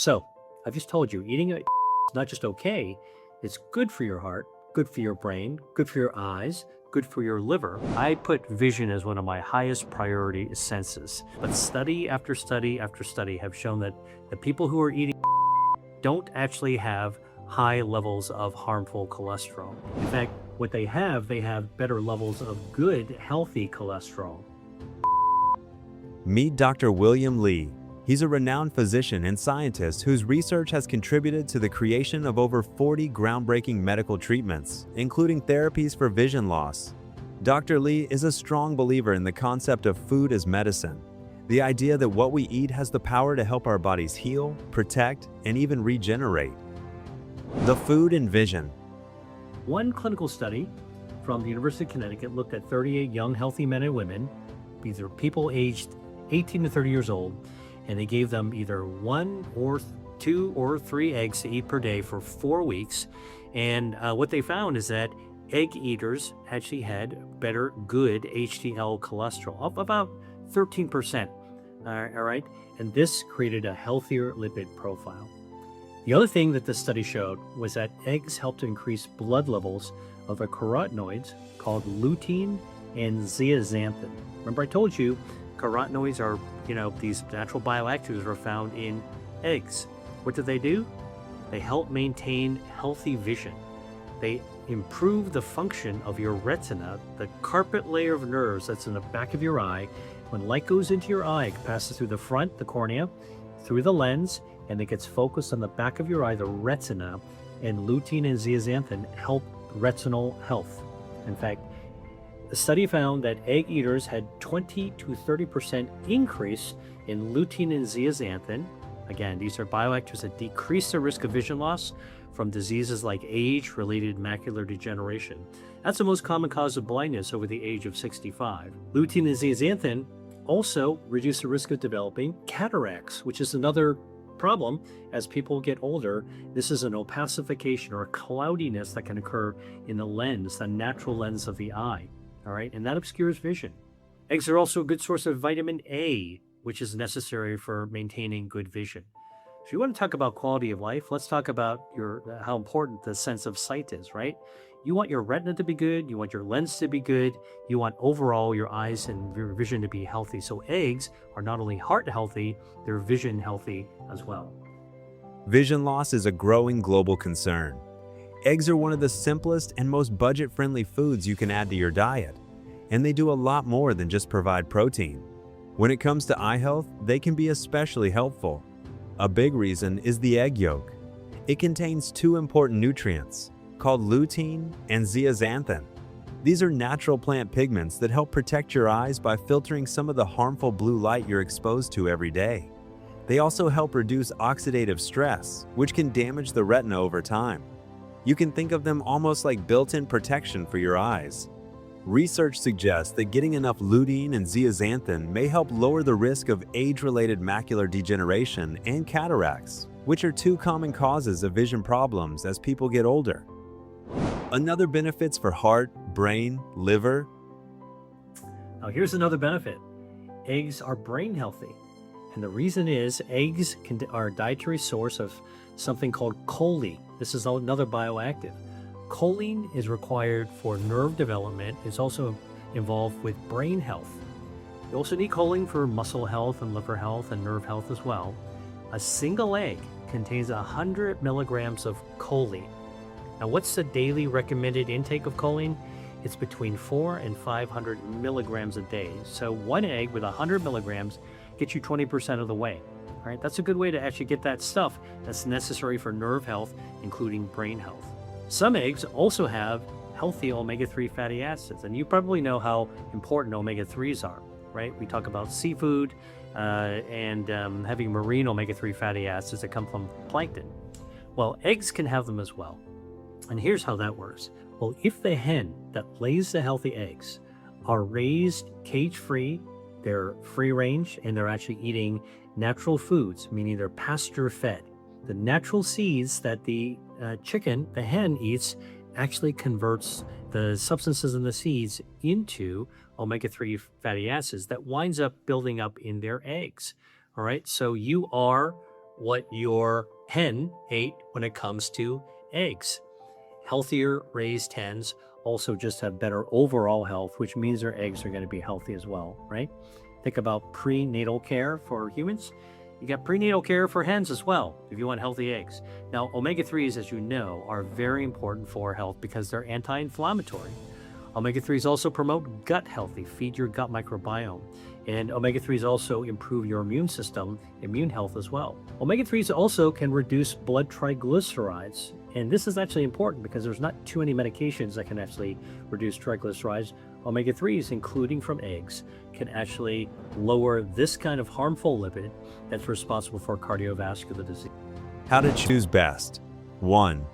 So, I've just told you, eating it is not just okay, it's good for your heart, good for your brain, good for your eyes, good for your liver. I put vision as one of my highest priority senses. But study after study after study have shown that the people who are eating don't actually have high levels of harmful cholesterol. In fact, what they have better levels of good, healthy cholesterol. Meet Dr. William Li. He's a renowned physician and scientist whose research has contributed to the creation of over 40 groundbreaking medical treatments, including therapies for vision loss. Dr. Li is a strong believer in the concept of food as medicine, the idea that what we eat has the power to help our bodies heal, protect, and even regenerate. The food and vision. One clinical study from the University of Connecticut looked at 38 young, healthy men and women. These are people aged 18 to 30 years old, and they gave them either 1 or 2 or 3 eggs to eat per day for 4 weeks. And what they found is that egg eaters actually had better good HDL cholesterol, up about 13%. All right, and this created a healthier lipid profile. The other thing that this study showed was that eggs helped to increase blood levels of the carotenoids called lutein and zeaxanthin. Remember I told you carotenoids are, these natural bioactives are found in eggs. What do? They help maintain healthy vision. They improve the function of your retina, the carpet layer of nerves that's in the back of your eye. When light goes into your eye, it passes through the front, the cornea, through the lens, and it gets focused on the back of your eye, the retina, and lutein and zeaxanthin help retinal health. In fact, the study found that egg eaters had 20 to 30% increase in lutein and zeaxanthin. Again, these are bioactives that decrease the risk of vision loss from diseases like age-related macular degeneration. That's the most common cause of blindness over the age of 65. Lutein and zeaxanthin also reduce the risk of developing cataracts, which is another problem as people get older. This is an opacification or a cloudiness that can occur in the lens, the natural lens of the eye. All right, and that obscures vision. Eggs are also a good source of vitamin A, which is necessary for maintaining good vision. If you want to talk about quality of life, let's talk about how important the sense of sight is, right? You want your retina to be good, you want your lens to be good, you want overall your eyes and your vision to be healthy. So eggs are not only heart healthy, they're vision healthy as well. Vision loss is a growing global concern. Eggs are one of the simplest and most budget-friendly foods you can add to your diet, and they do a lot more than just provide protein. When it comes to eye health, they can be especially helpful. A big reason is the egg yolk. It contains 2 important nutrients, called lutein and zeaxanthin. These are natural plant pigments that help protect your eyes by filtering some of the harmful blue light you're exposed to every day. They also help reduce oxidative stress, which can damage the retina over time. You can think of them almost like built-in protection for your eyes. Research suggests that getting enough lutein and zeaxanthin may help lower the risk of age-related macular degeneration and cataracts, which are 2 common causes of vision problems as people get older. Another benefits for heart, brain, liver. Now here's another benefit. Eggs are brain healthy. And the reason is eggs are a dietary source of something called choline. This is another bioactive. Choline is required for nerve development. It's also involved with brain health. You also need choline for muscle health and liver health and nerve health as well. A single egg contains 100 milligrams of choline. Now, what's the daily recommended intake of choline? It's between 400 and 500 milligrams a day. So 1 egg with 100 milligrams gets you 20% of the way. All right, that's a good way to actually get that stuff that's necessary for nerve health, including brain health. Some eggs also have healthy omega-3 fatty acids, and you probably know how important omega-3s are, right? We talk about seafood and having marine omega-3 fatty acids that come from plankton. Well, eggs can have them as well. And here's how that works. Well, if the hen that lays the healthy eggs are raised cage-free, they're free range, and they're actually eating natural foods, meaning they're pasture-fed. The natural seeds that the chicken, the hen, eats actually converts the substances in the seeds into omega-3 fatty acids that winds up building up in their eggs. All right, so you are what your hen ate when it comes to eggs. Healthier raised hens also just have better overall health, which means their eggs are going to be healthy as well, right? Think about prenatal care for humans. You got prenatal care for hens as well, if you want healthy eggs. Now, omega-3s, as you know, are very important for health because they're anti-inflammatory. Omega-3s also promote gut health. They feed your gut microbiome. And omega-3s also improve your immune system, immune health as well. Omega-3s also can reduce blood triglycerides. And this is actually important because there's not too many medications that can actually reduce triglycerides. Omega-3s, including from eggs, can actually lower this kind of harmful lipid that's responsible for cardiovascular disease. How to choose best. 1.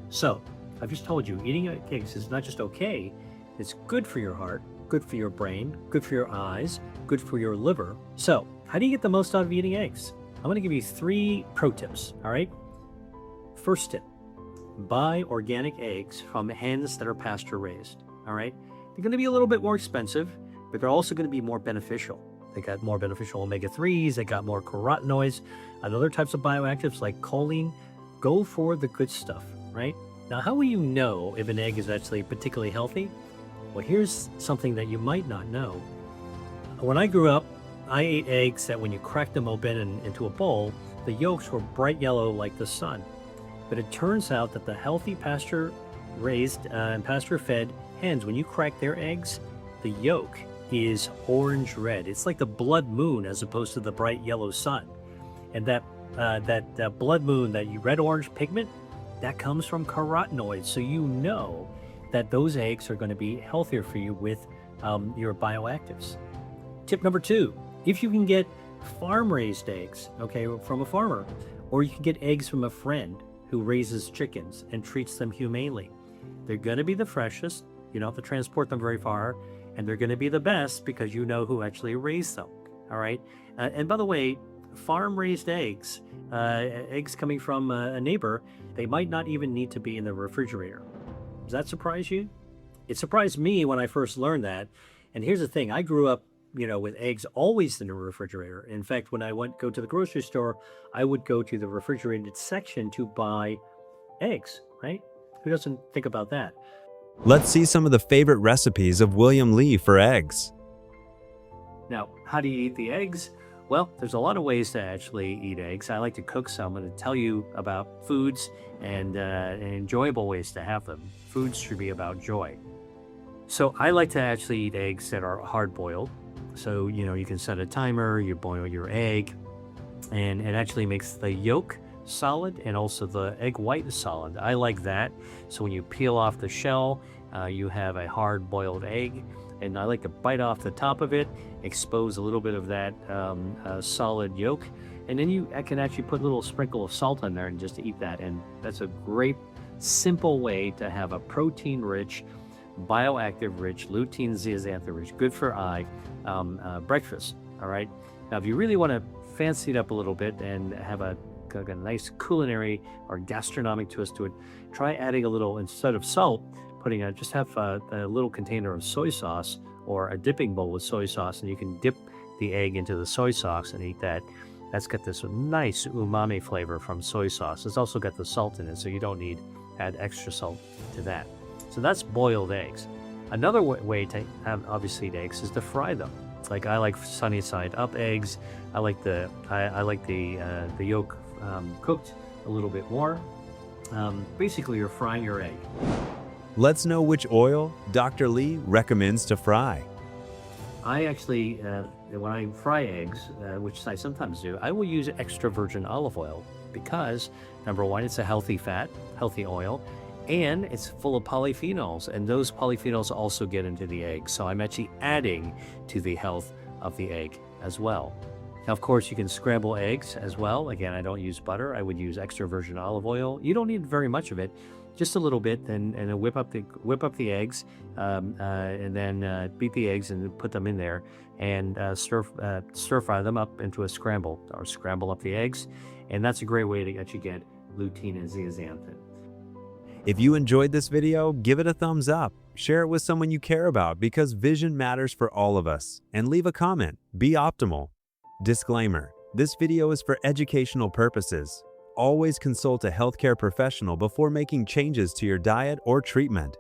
So, I've just told you, eating eggs is not just okay, it's good for your heart, good for your brain, good for your eyes, good for your liver. So, how do you get the most out of eating eggs? I'm going to give you 3 pro tips, all right? First tip, buy organic eggs from hens that are pasture raised, all right? They're going to be a little bit more expensive, but they're also going to be more beneficial. They got more beneficial omega-3s, they got more carotenoids, and other types of bioactives like choline. Go for the good stuff, right? Now, how will you know if an egg is actually particularly healthy? Well, here's something that you might not know. When I grew up, I ate eggs that when you cracked them open into a bowl, the yolks were bright yellow like the sun. But it turns out that the healthy pasture-raised and pasture-fed hens, when you crack their eggs, the yolk is orange red. It's like the blood moon as opposed to the bright yellow sun. And that blood moon, that red-orange pigment, that comes from carotenoids. So you know that those eggs are going to be healthier for you with your bioactives. Tip number 2, if you can get farm-raised eggs, okay, from a farmer, or you can get eggs from a friend who raises chickens and treats them humanely. They're going to be the freshest. You don't have to transport them very far, and they're going to be the best because you know who actually raised them, all right? And by the way, farm-raised eggs, eggs coming from a neighbor, they might not even need to be in the refrigerator. Does that surprise you? It surprised me when I first learned that. And here's the thing, I grew up, with eggs always in the refrigerator. In fact, when I go to the grocery store, I would go to the refrigerated section to buy eggs, right? Who doesn't think about that? Let's see some of the favorite recipes of William Li for eggs. Now, how do you eat the eggs? Well, there's a lot of ways to actually eat eggs. I like to cook some. I'm going to tell you about foods and enjoyable ways to have them. Foods should be about joy. So I like to actually eat eggs that are hard-boiled. So, you can set a timer, you boil your egg, and it actually makes the yolk solid and also the egg white solid. I like that. So when you peel off the shell, you have a hard-boiled egg, and I like to bite off the top of it, expose a little bit of that solid yolk, and then I can actually put a little sprinkle of salt in there and just eat that. And that's a great, simple way to have a protein-rich, bioactive-rich, lutein, zeaxanthin-rich, good for eye breakfast. All right. Now, if you really want to fancy it up a little bit and have a nice culinary or gastronomic twist to it, try adding a little, instead of salt, just have a little container of soy sauce or a dipping bowl with soy sauce, and you can dip the egg into the soy sauce and eat that. That's got this nice umami flavor from soy sauce. It's also got the salt in it, so you don't need to add extra salt to that. So that's boiled eggs. Another way to have obviously eat eggs is to fry them. Like I like sunny side up eggs. I like the yolk cooked a little bit more. Basically, you're frying your egg. Let's know which oil Dr. Li recommends to fry. I actually, when I fry eggs, which I sometimes do, I will use extra virgin olive oil because, number one, it's a healthy fat, healthy oil, and it's full of polyphenols, and those polyphenols also get into the egg. So I'm actually adding to the health of the egg as well. Now, of course, you can scramble eggs as well. Again, I don't use butter. I would use extra virgin olive oil. You don't need very much of it, just a little bit, and whip up the eggs, and then beat the eggs and put them in there, and stir fry them up into a scramble, or scramble up the eggs, and that's a great way to actually get lutein and zeaxanthin. If you enjoyed this video, give it a thumbs up, share it with someone you care about because vision matters for all of us, and leave a comment. Be optimal. Disclaimer: This video is for educational purposes. Always consult a healthcare professional before making changes to your diet or treatment.